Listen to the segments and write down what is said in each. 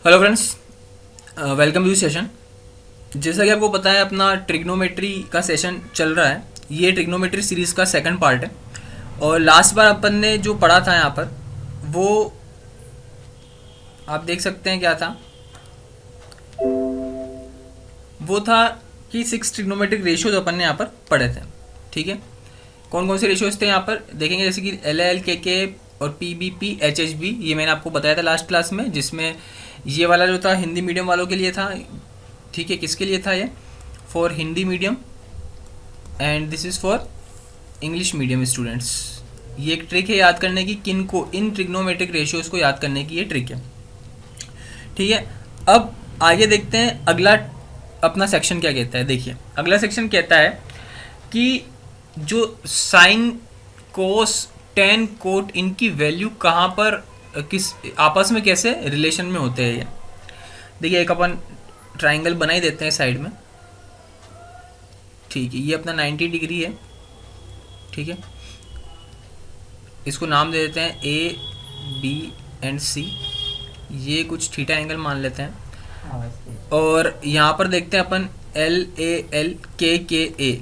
Hello friends, welcome to session. जैसा कि आपको पता है अपना ट्रिग्नोमेट्री का सेशन चल रहा है। ये ट्रिग्नोमेट्री सीरीज़ का सेकंड पार्ट है। और लास्ट बार अपन ने जो पढ़ा था यहाँ पर वो आप देख सकते हैं क्या था। वो था कि 6 ट्रिग्नोमेट्रिक रेशियोज अपन ने यहाँ पर पढ़े थे। ठीक है, कौन कौन से रेशियोज थे यहाँ पर देखेंगे, जैसे कि एल एल के और P B P H H B. ये मैंने आपको बताया था लास्ट क्लास में, जिसमें ये वाला जो था हिंदी मीडियम वालों के लिए था। ठीक है, किसके लिए था ये? For Hindi medium and this is for English medium students. ये एक ट्रिक है याद करने की, किन को इन ट्रिग्नोमेट्रिक रेशियोज को याद करने की ये ट्रिक है। ठीक है, अब आगे देखते हैं अगला अपना सेक्शन क्या कहता है। देखिए अगला सेक्शन कहता है कि जो साइन कोस टेन कोट इनकी वैल्यू कहाँ पर किस आपस में कैसे रिलेशन में होते हैं। ये देखिए एक अपन ट्राइंगल बना ही देते हैं साइड में। ठीक है, ये अपना 90 डिग्री है। ठीक है, इसको नाम दे देते हैं ए बी एंड सी। ये कुछ थीटा एंगल मान लेते हैं। और यहाँ पर देखते हैं अपन एल के ए,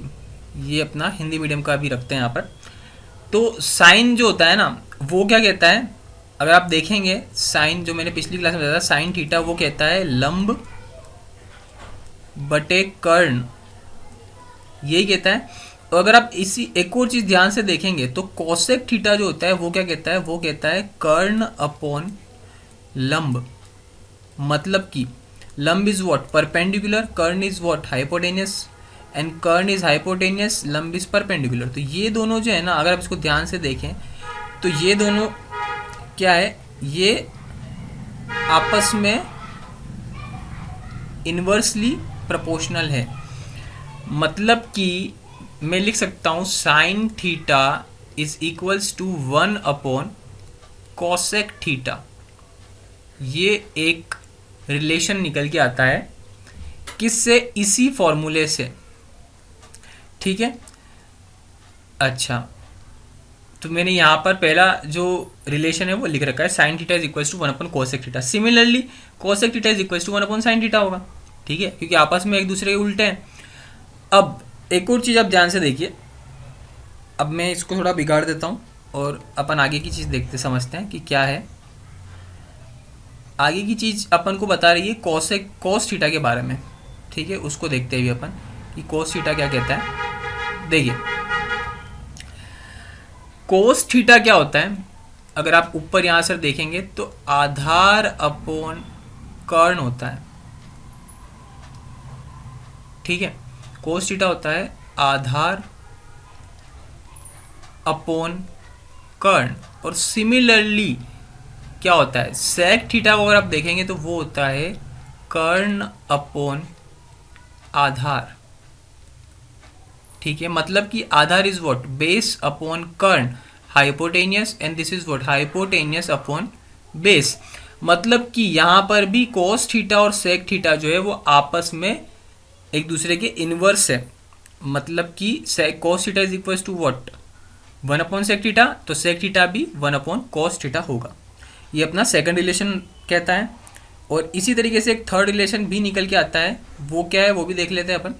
ये अपना हिंदी मीडियम का भी रखते हैं यहाँ पर। तो साइन जो होता है ना वो क्या कहता है, अगर आप देखेंगे साइन जो मैंने पिछली क्लास में बताया था, साइन थीटा वो कहता है लंब बटे कर्ण, यही कहता है। तो अगर आप इसी एक और चीज ध्यान से देखेंगे तो कोसेक थीटा जो होता है वो क्या कहता है, वो कहता है कर्ण अपॉन लंब। मतलब कि लंब इज व्हाट परपेंडिकुलर, कर्ण इज व्हाट हाइपोटेनियस, एंड कर्ण इज हाइपोटेनियस, लंब इज परपेंडिकुलर। तो ये दोनों जो है ना, अगर आप इसको ध्यान से देखें तो ये दोनों क्या है, ये आपस में इन्वर्सली प्रोपोर्शनल है। मतलब कि मैं लिख सकता हूं sine theta is equals to 1 upon cosec theta. ये एक रिलेशन निकल के आता है किससे, इसी फॉर्मूले से। ठीक है, अच्छा तो मैंने यहाँ पर पहला जो रिलेशन है वो लिख रखा है, sine theta is equal to 1 upon cosec theta. Similarly cosec theta is equal to 1 upon sine theta होगा। ठीक है, क्योंकि आपस में एक दूसरे के उल्टे हैं। अब एक और चीज़ आप ध्यान से देखिए, अब मैं इसको थोड़ा बिगाड़ देता हूँ और अपन आगे की चीज़ देखते समझते हैं कि क्या है। आगे की चीज़ अपन को बता रही है कोस थीटा के बारे में। ठीक है, उसको देखते हैं अपन कि कोस थीटा क्या कहता है। देखिए कोस थीटा क्या होता है, अगर आप ऊपर यहाँ से देखेंगे तो आधार अपॉन कर्ण होता है। ठीक है, कोस थीटा होता है आधार अपॉन कर्ण। और सिमिलरली क्या होता है, सेक थीटा को अगर आप देखेंगे तो वो होता है कर्ण अपॉन आधार। ठीक है, मतलब कि आधार इज व्हाट बेस अपॉन कर्ण, hypotenuse, and this is what hypotenuse upon base. मतलब कि यहां पर भी कोस थीटा और सेक थीटा जो है वो आपस में एक दूसरे के इनवर्स है। मतलब कि cos theta is equal to what 1 upon sec theta, तो सेक थीटा भी 1 अपॉन कोस थीटा होगा। ये अपना सेकंड रिलेशन कहता है। और इसी तरीके से एक थर्ड रिलेशन भी निकल के आता है, वो क्या है वो भी देख लेते हैं अपन।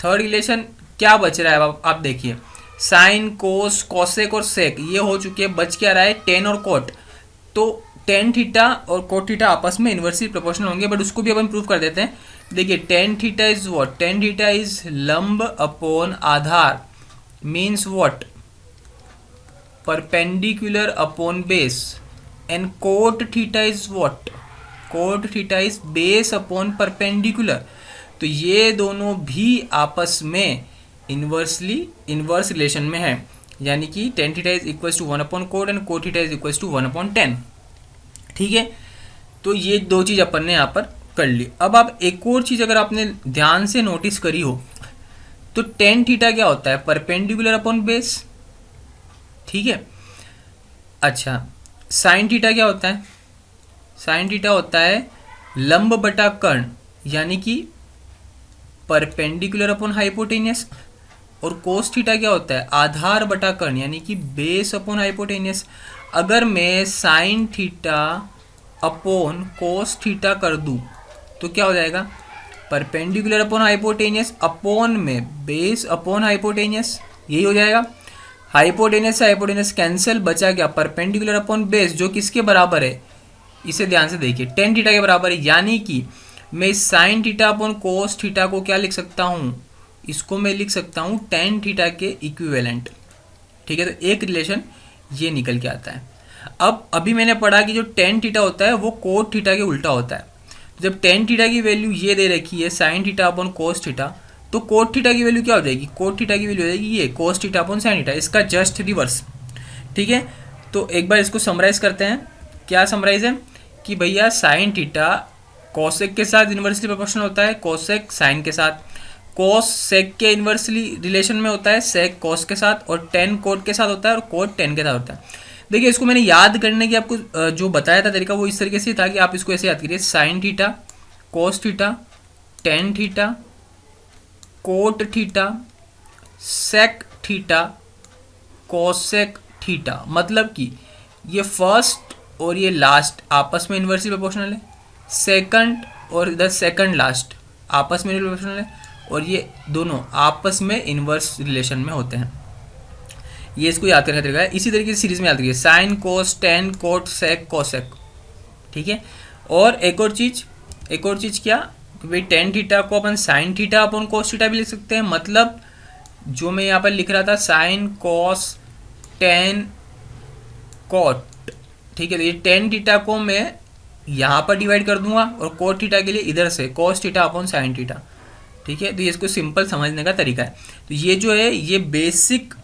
थर्ड रिलेशन क्या बच रहा है, आप देखिए साइन कोस कोसेक और सेक ये हो चुके हैं, बच क्या रहा है टेन और कोट। तो टेन थीटा और कोट थीटा आपस में इन्वर्सली प्रोपोर्शनल होंगे, बट उसको भी अपन प्रूव कर देते हैं। देखिए tan theta is what, tan theta is लंब अपॉन आधार, means what perpendicular upon base, and cot theta is what, cot theta is base upon perpendicular. तो ये दोनों भी आपस में इन्वर्स रिलेशन में है, यानी कि tan theta is equal to 1 upon cot and cot theta is equal to 1 upon 10। ठीक है, तो ये दो चीज अपन ने यहाँ पर कर ली। अब आप एक और चीज अगर आपने ध्यान से नोटिस करी हो तो टेन थीटा क्या होता है, परपेंडिकुलर अपॉन बेस। ठीक है, अच्छा साइन थीटा क्या होता है, साइन थीटा होता है लंब बटा कर्ण, यानी कि परपेंडिकुलर अपॉन हाइपोटेनियस। और कोस थीटा क्या होता है, आधार बटा कर्ण, यानी कि बेस अपॉन हाइपोटेनियस। अगर मैं sign theta upon cos theta कर दूं तो क्या हो जाएगा, परपेंडिकुलर अपॉन हाइपोटेनियस, अपॉन में बेस अपॉन हाइपोटेनियस, यही हो जाएगा। हाइपोटेनियस से हाइपोटेनियस कैंसिल, बचा क्या, परपेंडिकुलर अपॉन बेस, जो किसके बराबर है, इसे ध्यान से देखिए, टेन थीटा के बराबर है। यानी कि मैं sign theta upon cos theta को क्या लिख सकता हूँ, इसको मैं लिख सकता हूँ टेन थीटा के इक्विवेलेंट। ठीक है, तो एक रिलेशन ये निकल के आता है। अब अभी मैंने पढ़ा कि जो टेन थीटा होता है वो कोट थीटा के उल्टा होता है। जब टेन थीटा की वैल्यू ये दे रखी है sine theta upon cos theta, तो कोट थीटा की वैल्यू क्या हो जाएगी, कोट थीटा की वैल्यू हो जाएगी ये cos theta upon sine theta, इसका जस्ट रिवर्स। ठीक है, तो एक बार इसको समराइज करते हैं। क्या समराइज है कि भैया साइन थीटा कोसेक के साथ इन्वर्सली प्रोपोर्शनल होता है, कोसेक साइन के साथ, कोस सेक के इन्वर्सली रिलेशन में होता है सेक कोस के साथ, और टेन कोट के साथ होता है और कोट टेन के साथ होता है। देखिए इसको मैंने याद करने की आपको जो बताया था तरीका वो इस तरीके से था कि आप इसको ऐसे याद करिए, sine theta cos theta tan theta cot theta sec theta cosec theta. मतलब कि ये फर्स्ट और ये लास्ट आपस में इन्वर्सली प्रोपोर्शनल है, सेकंड और इधर सेकंड लास्ट आपस में इन्वर्सली प्रोपोर्शनल है, और ये दोनों आपस में इन्वर्स रिलेशन में होते हैं। ये इसको याद करने का तरीका है। इसी तरीके से सीरीज में याद करिए, sine cos tan cot sec cosec. ठीक है, और एक और चीज़ क्या, भाई टेन थीटा को अपन साइन थीटा अपन कोस थीटा भी लिख सकते हैं। मतलब जो मैं यहाँ पर लिख रहा था साइन कोस टेन कोट, ठीक है, तो ये टेन थीटा को मैं यहाँ पर डिवाइड कर दूंगा और कोट थीटा के लिए इधर से cos theta upon sine theta. ठीक है, तो ये इसको सिंपल समझने का तरीका है। तो ये जो है ये बेसिक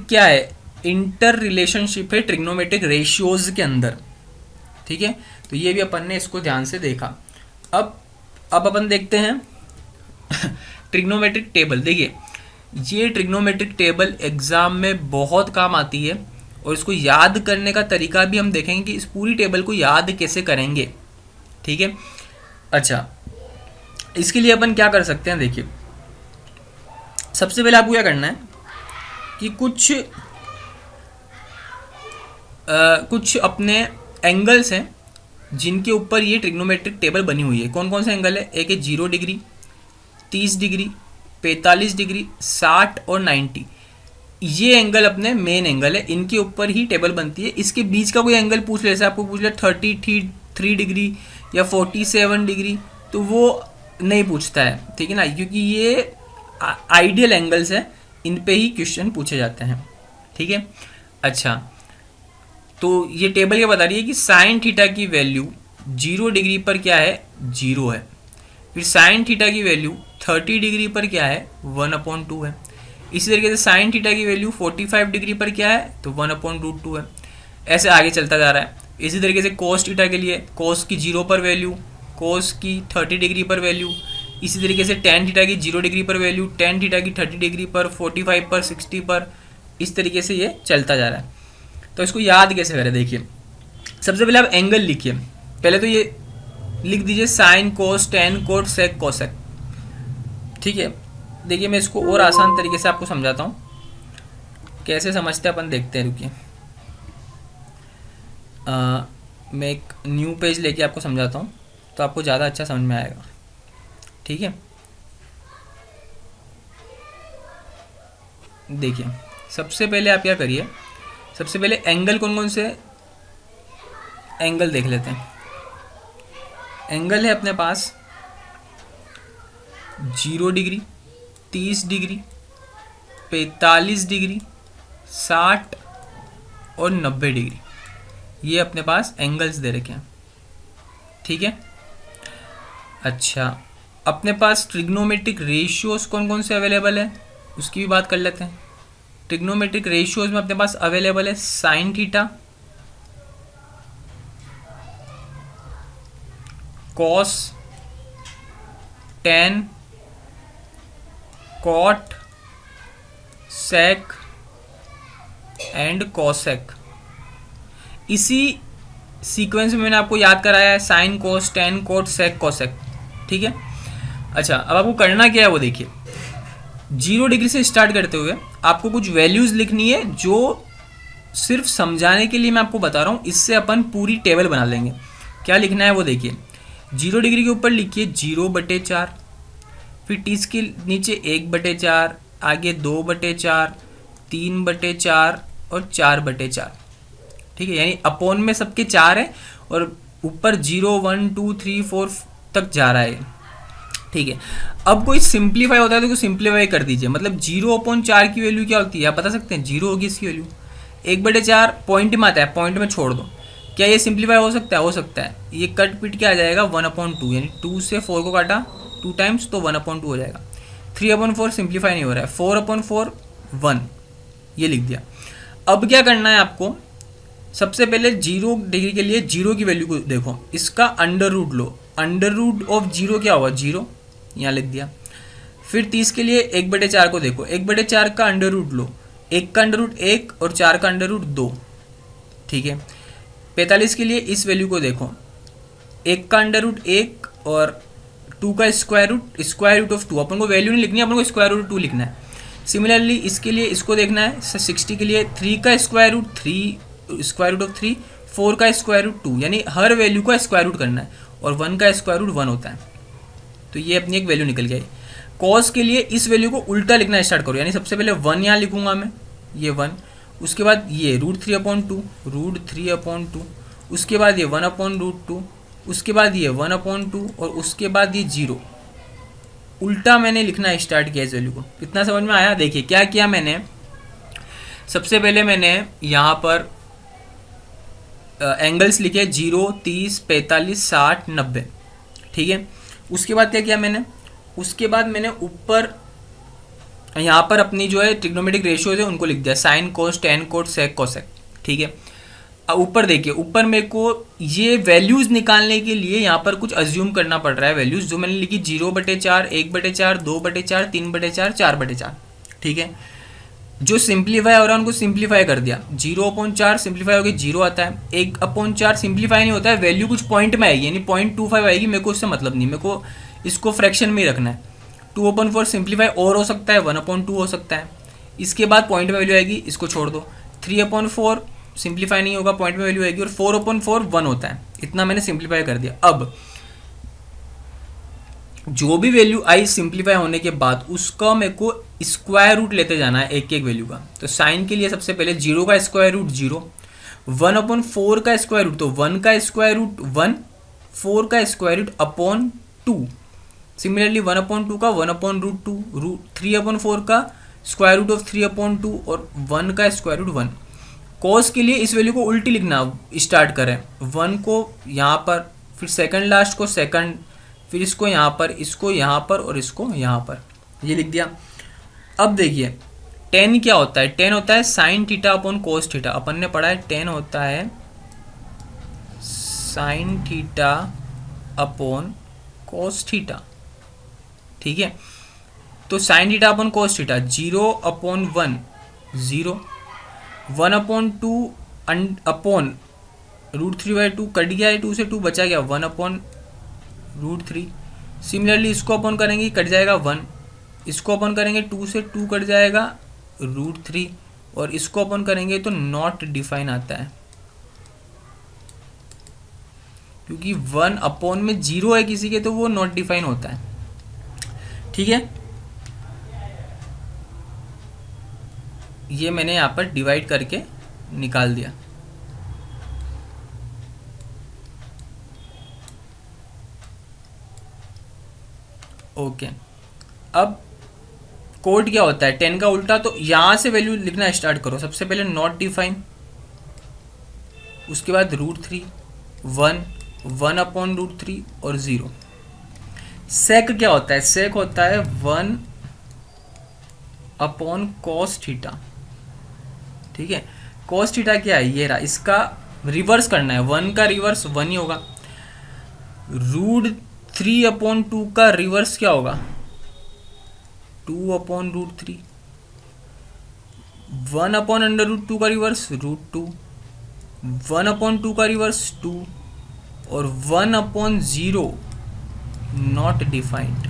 क्या है, इंटर रिलेशनशिप है ट्रिग्नोमेट्रिक रेशियोज के अंदर। ठीक है, तो ये भी अपन ने इसको ध्यान से देखा। अब अपन देखते हैं ट्रिग्नोमेट्रिक टेबल। देखिए ये ट्रिग्नोमेट्रिक टेबल एग्जाम में बहुत काम आती है, और इसको याद करने का तरीका भी हम देखेंगे कि इस पूरी टेबल को याद कैसे करेंगे। ठीक है, अच्छा इसके लिए अपन क्या कर सकते हैं, देखिए सबसे पहले आपको क्या करना है कि कुछ अपने एंगल्स हैं जिनके ऊपर ये ट्रिग्नोमेट्रिक टेबल बनी हुई है। कौन कौन से एंगल है, एक है 0 डिग्री, 30 डिग्री, 45 डिग्री, 60 और 90। ये एंगल अपने मेन एंगल है, इनके ऊपर ही टेबल बनती है। इसके बीच का कोई एंगल पूछ ले, जैसे आपको पूछ ले 33 डिग्री या 47 डिग्री, तो वो नहीं पूछता है। ठीक है ना, क्योंकि ये आइडियल एंगल्स हैं, इन पे ही क्वेश्चन पूछे जाते हैं। ठीक है, अच्छा तो ये टेबल क्या बता रही है कि साइन थीटा की वैल्यू 0 डिग्री पर क्या है, 0 है। फिर साइन थीटा की वैल्यू 30 डिग्री पर क्या है, 1/2 है। इसी तरीके से साइन थीटा की वैल्यू 45 डिग्री पर क्या है, तो 1/√2 है। ऐसे आगे चलता जा रहा है। इसी तरीके से कोस थीटा के लिए कोस की 0 पर वैल्यू, कोस की 30 डिग्री पर वैल्यू। इसी तरीके से टेन थीटा की 0 डिग्री पर वैल्यू, टेन थीटा की 30 डिग्री पर, 45 पर, 60 पर। इस तरीके से ये चलता जा रहा है। तो इसको याद कैसे करें, देखिए सबसे पहले आप एंगल लिखिए। पहले तो ये लिख दीजिए sine cos tan cot sec cosec. ठीक है, देखिए मैं इसको और आसान तरीके से आपको समझाता हूँ, कैसे समझते हैं अपन देखते हैं। रुकिए मैं एक न्यू पेज लेके आपको समझाता हूँ तो आपको ज़्यादा अच्छा समझ में आएगा। ठीक है, देखिए सबसे पहले आप क्या करिए, सबसे पहले एंगल कौन कौन से एंगल देख लेते हैं। एंगल है अपने पास 0 डिग्री, 30 डिग्री, 45 डिग्री, 60 और 90 डिग्री। ये अपने पास एंगल्स दे रखे हैं। ठीक है, अच्छा अपने पास ट्रिग्नोमेट्रिक रेशियोज कौन कौन से अवेलेबल है उसकी भी बात कर लेते हैं। ट्रिग्नोमेट्रिक रेशियोज में अपने पास अवेलेबल है sine theta, cos, tan, cot, sec and cosec. इसी सीक्वेंस में मैंने आपको याद कराया है sine cos tan cot sec cosec. ठीक है, अच्छा अब आपको करना क्या है वो देखिए। 0 डिग्री से स्टार्ट करते हुए आपको कुछ वैल्यूज लिखनी है जो सिर्फ समझाने के लिए मैं आपको बता रहा हूँ, इससे अपन पूरी टेबल बना लेंगे। क्या लिखना है वो देखिए, 0 डिग्री के ऊपर लिखिए 0/4, फिर 30 के नीचे 1/4, आगे 2/4, 3/4 और 4/4। ठीक है, यानी अपोन में सबके 4 है और ऊपर 0, 1, 2, 3, 4 तक जा रहा है। ठीक है, अब कोई सिंप्लीफाई होता है तो सिंप्लीफाई कर दीजिए। मतलब 0/4 की वैल्यू क्या होती है आप बता सकते हैं? 0 होगी इसकी वैल्यू। 1/4 पॉइंट में आता है, पॉइंट में छोड़ दो। क्या ये सिंप्लीफाई हो सकता है? हो सकता है। ये कट पिट क्या आ जाएगा? 1/2, यानी 2 से 4 को काटा 2 टाइम्स तो 1/2 हो जाएगा। 3/4 सिंप्लीफाई नहीं हो रहा है, 4/4 1, ये लिख दिया। अब क्या करना है आपको, सबसे पहले 0 डिग्री के लिए 0 की वैल्यू को देखो, इसका अंडर रूट लो। अंडर रूट ऑफ 0 क्या होगा? 0, यहाँ लिख दिया। फिर 30 के लिए 1/4 को देखो, 1/4 का अंडर रूट लो। 1 का अंडर रूट 1 और 4 का अंडर रूट 2। ठीक है, 45 के लिए इस वैल्यू को देखो, 1 का अंडर रूट 1 और 2 का स्क्वायर रूट ऑफ 2। अपन को वैल्यू नहीं लिखनी है, अपन को स्क्वायर रूट 2 लिखना है। सिमिलरली इसके लिए इसको देखना है, 60 के लिए 3 का square root 3, square root of 3, 4 का स्क्वायर रूट 2, यानी हर वैल्यू का स्क्वायर रूट करना है और 1 का स्क्वायर रूट 1 होता है। तो ये अपनी एक वैल्यू निकल गई। कॉस के लिए इस वैल्यू को उल्टा लिखना स्टार्ट करो, यानी सबसे पहले 1 यहाँ लिखूंगा मैं, ये 1, उसके बाद ये √3/2, उसके बाद ये 1/√2, उसके बाद ये 1/2 और उसके बाद ये 0। उल्टा मैंने लिखना स्टार्ट किया इस वैल्यू को। कितना समझ में आया? देखिए क्या किया मैंने, सबसे पहले मैंने यहाँ पर एंगल्स लिखे 0, 30, 45, 60, 90। ठीक है, उसके बाद क्या किया मैंने, उसके बाद मैंने ऊपर यहाँ पर अपनी जो है ट्रिग्नोमेट्रिक रेशियोज है उनको लिख दिया, sign, cos, tan, cot, sec, cosec. ठीक है, अब ऊपर देखिए, ऊपर मेरे को ये वैल्यूज़ निकालने के लिए यहाँ पर कुछ अज्यूम करना पड़ रहा है। वैल्यूज़ जो मैंने लिखी 0/4, 1/4, 2/4, 3/4, 4/4। ठीक है, जो सिंप्लीफाई हो रहा है उनको सिंप्लीफाई कर दिया। 0/4 सिंप्लीफाई हो गई, 0 आता है। 1/4 सिंप्लीफाई नहीं होता है, वैल्यू कुछ पॉइंट में आएगी, यानी 0.25 आएगी। मेरे को उससे मतलब नहीं, मेरे को इसको फ्रैक्शन में ही रखना है। 2/4 सिंप्लीफाई और हो सकता है, 1/2 हो सकता है। इसके बाद पॉइंट में वैल्यू आएगी, इसको छोड़ दो। 3/4 सिंप्लीफाई नहीं होगा, पॉइंट में वैल्यू आएगी। और 4/4 1 होता है। इतना मैंने सिंप्लीफाई कर दिया। अब जो भी वैल्यू आई सिंप्लीफाई होने के बाद उसका मेरे को स्क्वायर रूट लेते जाना है एक एक वैल्यू का। तो साइन के लिए सबसे पहले 0 का स्क्वायर रूट 0, 1/4 का स्क्वायर रूट तो 1 का स्क्वायर रूट 1, 4 का स्क्वायर रूट अपॉन 2। सिमिलरली 1/2 का 1/√2, 3/4 का स्क्वायर रूट ऑफ 3/2 और 1 का स्क्वायर रूट 1। कॉस के लिए इस वैल्यू को उल्टी लिखना स्टार्ट करें, 1 को यहाँ पर, फिर सेकंड लास्ट को सेकंड, फिर इसको यहाँ पर, इसको यहाँ पर और इसको यहाँ पर, ये लिख दिया। अब देखिए tan क्या होता है? tan होता है sine theta upon cos theta. अपन ने पढ़ा है tan होता है sine theta upon cos theta. ठीक है, तो sine theta upon cos theta 0/1 0, 1/2 upon √3/2 cut गया है, 2 से 2 बचा गया 1/√3। सिमिलरली इसको अपॉन करेंगे कट जाएगा 1, इसको अपॉन करेंगे 2 से 2 कट जाएगा √3 और इसको अपॉन करेंगे तो नॉट डिफाइन आता है, क्योंकि 1 अपॉन में 0 है किसी के तो वो नॉट डिफाइन होता है। ठीक है, ये मैंने यहाँ पर डिवाइड करके निकाल दिया। ओके, अब कोड क्या होता है? tan का उल्टा, तो यहाँ से वैल्यू लिखना स्टार्ट करो। सबसे पहले नॉट डिफाइन, उसके बाद √3, 1, 1/√3 और 0। सेक क्या होता है? सेक होता है 1/cos थीटा। ठीक है, cos थीटा क्या है? ये रहा, इसका रिवर्स करना है। 1 का रिवर्स 1 ही होगा। √3/2 का रिवर्स क्या होगा? 2/√3। 1/√2 का रिवर्स √2, 1/2 का रिवर्स 2 और 1/0 नॉट डिफाइंड।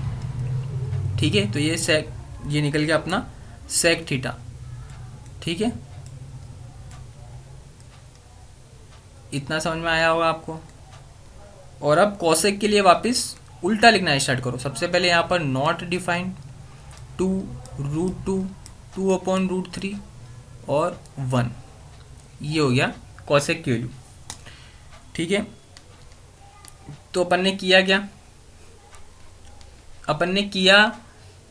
ठीक है, तो ये सेक, ये निकल गया अपना सेक थीटा। ठीक है, इतना समझ में आया होगा आपको। और अब कॉसेक के लिए वापस उल्टा लिखना स्टार्ट करो। सबसे पहले यहाँ पर नॉट डिफाइंड 2√2 2/√3 और 1, ये हो गया कॉसेक की वैल्यू। ठीक है, तो अपन ने किया क्या, अपन ने किया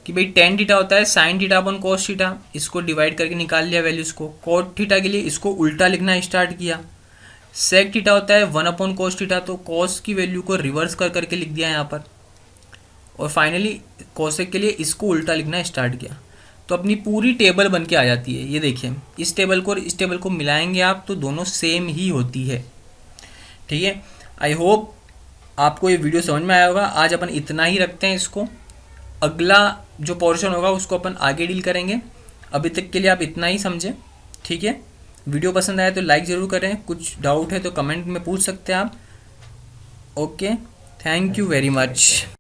कि भाई टेन थीटा होता है साइन थीटा अपन कॉस थीटा, इसको डिवाइड करके निकाल लिया वैल्यूज को। कॉट थीटा के लिए इसको उल्टा लिखना स्टार्ट किया। सेक थीटा होता है 1/cos थीटा, तो कॉस की वैल्यू को रिवर्स कर करके लिख दिया यहाँ पर। और फाइनली कॉसेक के लिए इसको उल्टा लिखना स्टार्ट किया, तो अपनी पूरी टेबल बन के आ जाती है। ये देखिए, इस टेबल को और इस टेबल को मिलाएंगे आप तो दोनों सेम ही होती है। ठीक है, आई होप आपको ये वीडियो समझ में आया होगा। आज अपन इतना ही रखते हैं इसको, अगला जो पोर्शन होगा उसको अपन आगे डील करेंगे। अभी तक के लिए आप इतना ही समझें। ठीक है, वीडियो पसंद आया तो लाइक ज़रूर करें, कुछ डाउट है तो कमेंट में पूछ सकते हैं आप। Okay, thank you very much.